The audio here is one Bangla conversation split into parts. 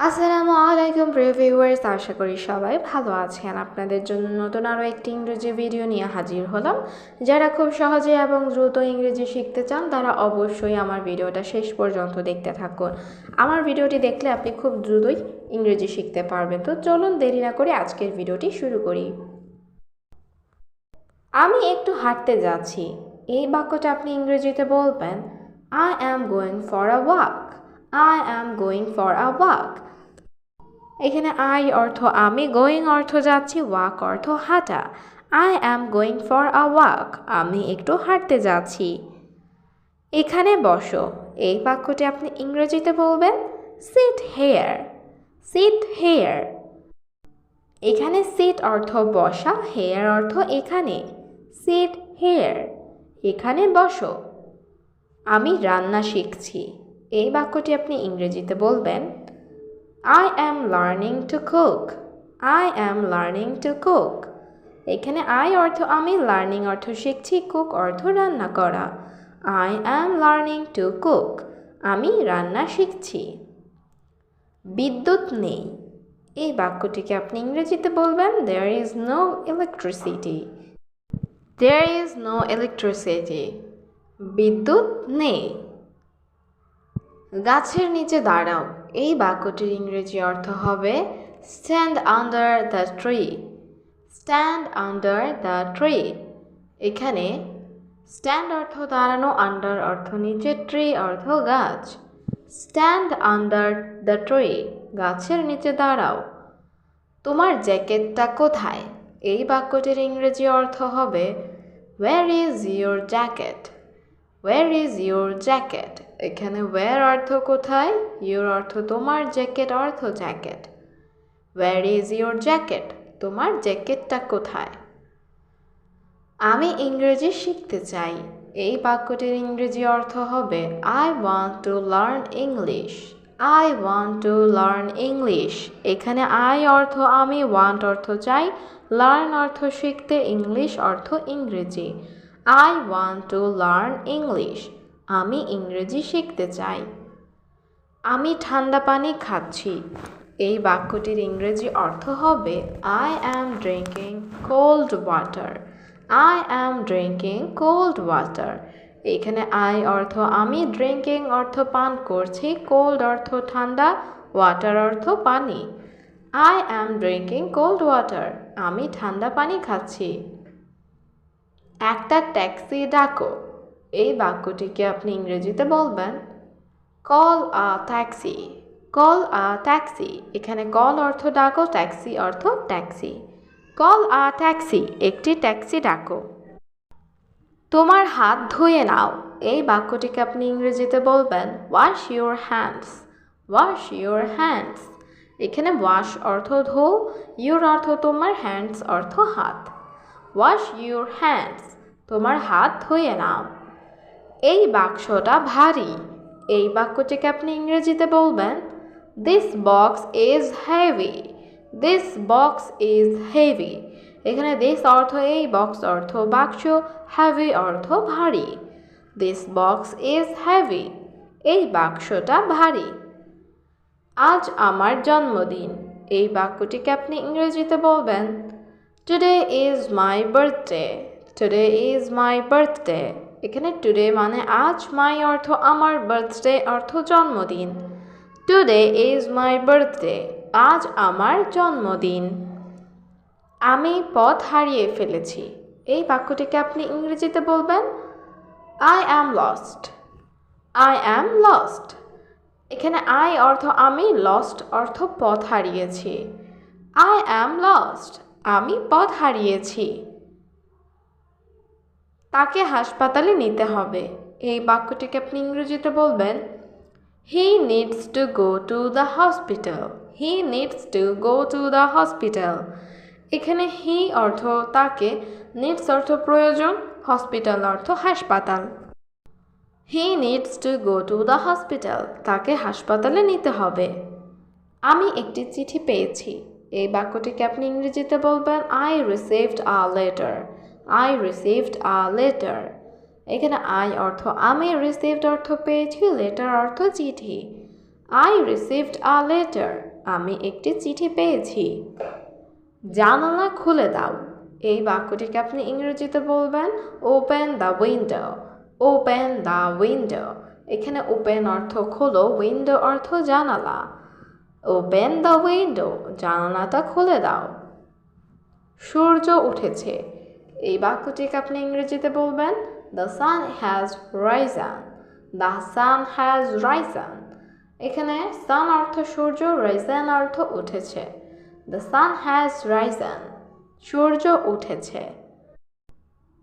আসসালামু আলাইকুম প্রিয় ভিউয়ার্স, আশা করি সবাই ভালো আছেন। আপনাদের জন্য নতুন আরও একটি ইংরেজি ভিডিও নিয়ে হাজির হলাম। যারা খুব সহজে এবং দ্রুত ইংরেজি শিখতে চান তারা অবশ্যই আমার ভিডিওটা শেষ পর্যন্ত দেখতে থাকুন। আমার ভিডিওটি দেখলে আপনি খুব দ্রুতই ইংরেজি শিখতে পারবেন। তো চলুন দেরি না করে আজকের ভিডিওটি শুরু করি। আমি একটু হাঁটতে যাচ্ছি। এই বাক্যটা আপনি ইংরেজিতে বলবেন I am going for a walk. I am going for a walk. এখানে আই অর্থ আমি, গোয়িং অর্থ যাচ্ছি, ওয়াক অর্থ হাঁটা। I am going for a walk, আমি একটু হাঁটতে যাচ্ছি। এখানে বসো, এই বাক্যটি আপনি ইংরেজিতে বলবেন সিট হেয়ার। Sit here. এখানে সিট অর্থ বসা, হেয়ার অর্থ এখানে। সিট হেয়ার, এখানে বসো। আমি রান্না শিখছি, এই বাক্যটি আপনি ইংরেজিতে বলবেন I am learning to cook. I am learning to cook. এখানে I অর্থ আমি, লার্নিং অর্থ শিখছি, কুক অর্থ রান্না করা। I am learning to cook. আমি রান্না শিখছি। বিদ্যুৎ নেই, এই বাক্যটিকে আপনি ইংরেজিতে বলবেন There is no electricity. There is no electricity. বিদ্যুৎ নেই। গাছের নিচে দাঁড়াও, এই বাক্যটির ইংরেজি অর্থ হবে stand under the tree. Stand under the tree. এখানে স্ট্যান্ড অর্থ দাঁড়ানো, আন্ডার অর্থ নিচে, ট্রি অর্থ গাছ। স্ট্যান্ড আন্ডার দ্য ট্রি, গাছের নিচে দাঁড়াও। তোমার জ্যাকেটটা কোথায়, এই বাক্যটির ইংরেজি অর্থ হবে Where is your jacket? Where is your jacket? এখানে where অর্থ কোথায়, your অর্থ তোমার, জ্যাকেট অর্থ jacket. Where is your jacket? তোমার জ্যাকেটটা কোথায়? আমি ইংরেজি শিখতে চাই, এই বাক্যটির ইংরেজি অর্থ হবে I want to learn English. I want to learn English. এখানে I অর্থ আমি, want অর্থ চাই, learn অর্থ শিখতে, ইংলিশ অর্থ ইংরেজি। I want to learn English. আমি ইংরেজি শিখতে চাই। আমি ঠান্ডা পানি খাচ্ছি, এই বাক্যটির ইংরেজি অর্থ হবে I am drinking cold water. I am drinking cold water. এখানে I অর্থ আমি, ড্রিঙ্কিং অর্থ পান করছি, কোল্ড অর্থ ঠান্ডা, ওয়াটার অর্থ পানি। I am drinking cold water. আমি ঠান্ডা পানি খাচ্ছি। একটা ট্যাক্সি ডাকো, এই বাক্যটিকে আপনি ইংরেজিতে বলবেন কল আ ট্যাক্সি। কল আ ট্যাক্সি। এখানে কল অর্থ ডাকো, ট্যাক্সি অর্থ ট্যাক্সি। কল আ ট্যাক্সি, একটি ট্যাক্সি ডাকো। তোমার হাত ধুয়ে নাও, এই বাক্যটিকে আপনি ইংরেজিতে বলবেন wash your hands. Wash your hands. এখানে ওয়াশ অর্থ ধো, ইউর অর্থ তোমার, হ্যান্ডস অর্থ হাত। ওয়াশ ইউর হ্যান্ডস, তোমার হাত ধুয়ে নাও। এই বাক্সটা ভারী, এই বাক্যটিকে আপনি ইংরেজিতে বলবেন this box is heavy. This box is heavy. এখানে দিস অর্থ এই, বক্স অর্থ বাক্স, হেভি অর্থ ভারী। দিস বক্স ইজ হেভি, এই বাক্সটা ভারী। আজ আমার জন্মদিন, এই বাক্যটিকে আপনি ইংরেজিতে বলবেন today is my birthday. Today is my birthday. এখানে টুডে মানে আজ, মাই অর্থ আমার, বার্থডে অর্থ জন্মদিন। টুডে ইজ মাই বার্থডে, আজ আমার জন্মদিন। আমি পথ হারিয়ে ফেলেছি, এই বাক্যটিকে আপনি ইংরেজিতে বলবেন I am lost. I am lost. এখানে আই অর্থ আমি, লস্ট অর্থ পথ হারিয়েছি। আই অ্যাম লস্ট, আমি পথ হারিয়েছি। তাকে হাসপাতালে নিতে হবে, এই বাক্যটিকে আপনি ইংরেজিতে বলবেন হি needs to go to the hospital. He needs to go to the hospital. এখানে হি অর্থ তাকে, নিডস অর্থ প্রয়োজন, হসপিটাল অর্থ হাসপাতাল। হি needs to go to the hospital, তাকে হাসপাতালে নিতে হবে। আমি একটি চিঠি পেয়েছি, এই বাক্যটিকে আপনি ইংরেজিতে বলবেন I received a letter. I received a letter. এখানে আই অর্থ আমি, রিসিভড অর্থ পেয়েছি, লেটার অর্থ চিঠি। I received a letter. আমি একটি চিঠি পেয়েছি। জানালা খুলে দাও। এই বাক্যটিকে আপনি ইংরেজিতে বলবেন open the window. Open the window. এখানে ওপেন অর্থ খোলো, উইন্ডো অর্থ জানালা। ওপেন দ্য উইন্ডো, জানালাটা খুলে দাও। সূর্য উঠেছে। এই বাক্যটিকে আপনি ইংরেজিতে বলবেন the sun has Ryzen. The sun has Ryzen. এখানে সান অর্থ সূর্য, রাইজান অর্থ উঠেছে। দ্য সান হ্যাজ রাইজান, সূর্য উঠেছে।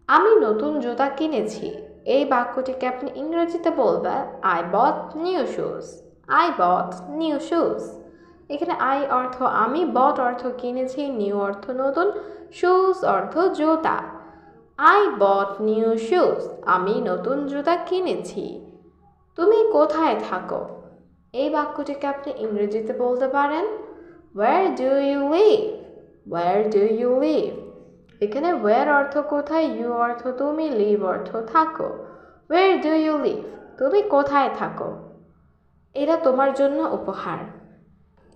আমি নতুন জুতা কিনেছি। এই বাক্যটিকে আপনি ইংরেজিতে বলবেন I bought new shoes. I bought new shoes. এখানে আই অর্থ আমি, বট অর্থ কিনেছি, নিউ অর্থ নতুন, শুজ অর্থ জুতা। আই বট নিউ শুজ, আমি নতুন জুতা কিনেছি। তুমি কোথায় থাকো? এই বাক্যটিকে আপনি ইংরেজিতে বলতে পারেন Where do you live? Where do you live? এখানে where অর্থ কোথায়, you অর্থ তুমি, live অর্থ থাকো। Where do you live? তুমি কোথায় থাকো? এটা তোমার জন্য উপহার।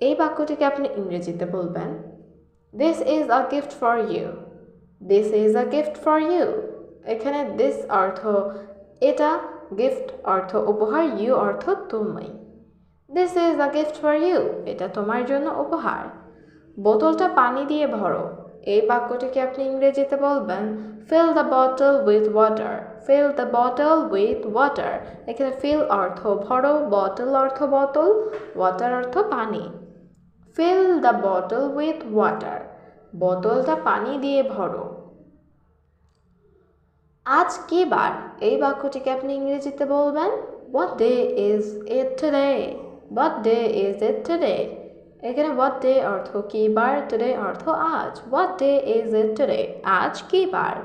এই বাক্যটিকে আপনি ইংরেজিতে বলবেন This is a gift for you. This is a gift for you. এখানে this অর্থ এটা, gift অর্থ উপহার, you অর্থ তুমি। This is a gift for you. এটা তোমার জন্য উপহার। বোতলটা পানি দিয়ে ভরো। এই বাক্যটিকে আপনি ইংরেজিতে বলবেন Fill the bottle with water. Fill the bottle with water. এখানে fill অর্থ ভরো, bottle অর্থ বোতল, water অর্থ পানি। Fill the bottle with water. বোতলটা পানি দিয়ে ভরো। আজ কি বার? এই বাক্যটিকে আপনি ইংরেজিতে বলবেন What day is it today? What day is it today? এখানে what day অর্থ কি বার, today অর্থ আজ। What day is it today? আজ কি বার?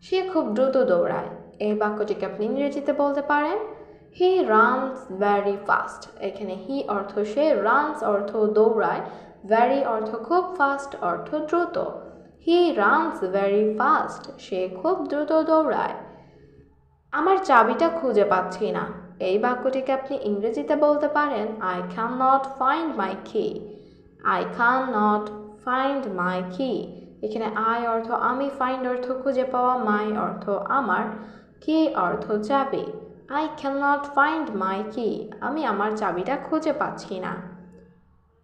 সে খুব দ্রুত দৌড়ায়। এই বাক্যটিকে আপনি ইংরেজিতে বলতে পারেন He runs very fast. এখানে he অর্থ সে, runs অর্থ দৌড়ায়, very অর্থ খুব, fast অর্থ দ্রুত। He runs very fast. সে খুব দ্রুত দৌড়ায়। আমার চাবিটা খুঁজে পাচ্ছি না। এই বাক্যটিকে আপনি ইংরেজিতে বলতে পারেন I cannot find my key. I cannot find my key. এখানে I অর্থ আমি, find অর্থ খুঁজে পাওয়া, my অর্থ আমার, key অর্থ চাবি। I cannot find my key. আমি আমার চাবিটা খুঁজে পাচ্ছি না।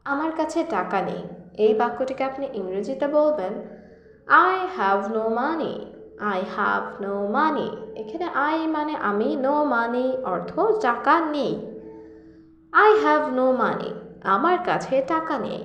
আমার কাছে টাকা নেই। এই বাক্যটিকে আপনি ইংরেজিতে বলবেন I have no money. I have no money. এখানে I মানে আমি, no money অর্থ টাকা নেই। I have no money. আমার কাছে টাকা নেই।